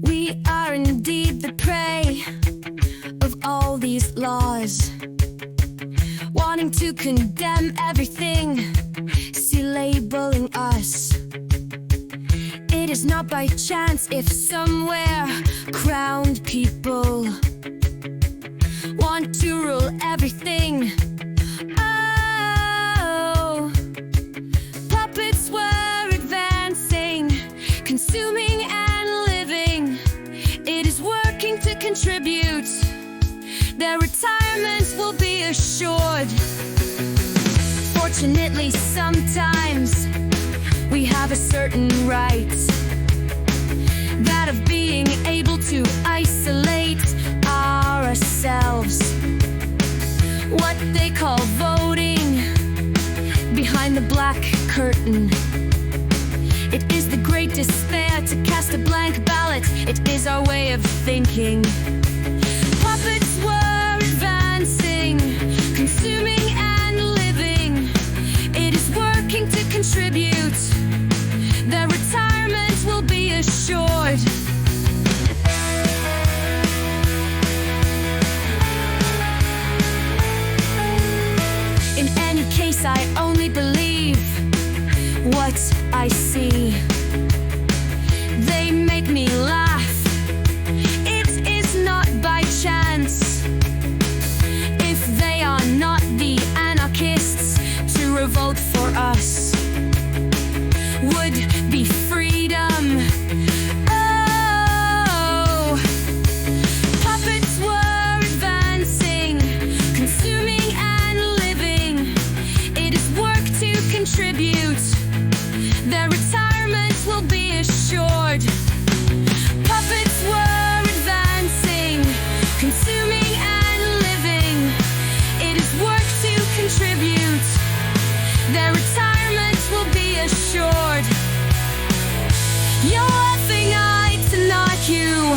We are indeed the prey of all these laws, wanting to condemn everything, see labeling us. It is not by chance if somewhere crowned people want to rule everything. Oh, puppets were advancing, consuming and living. It is working to contribute. Their retirements will be assured. Fortunately, sometimes we have a certain right, that of being able to isolate ourselves. What they call voting behind the black curtain. It is the great despair to cast a blank ballot. It is our way of thinking. Puppets were advancing, consuming and living. It is working to contribute. Their retirement will be assured. In any case, I only believe what I see. They make me laugh. It is not by chance if they are not the anarchists to revolt for us. Would be freedom. Oh, puppets were advancing, consuming and living. It is work to contribute. Their retirement will be assured. Puppets were advancing, consuming and living. It is work to contribute. Their retirement will be assured. You're laughing eye to knock you.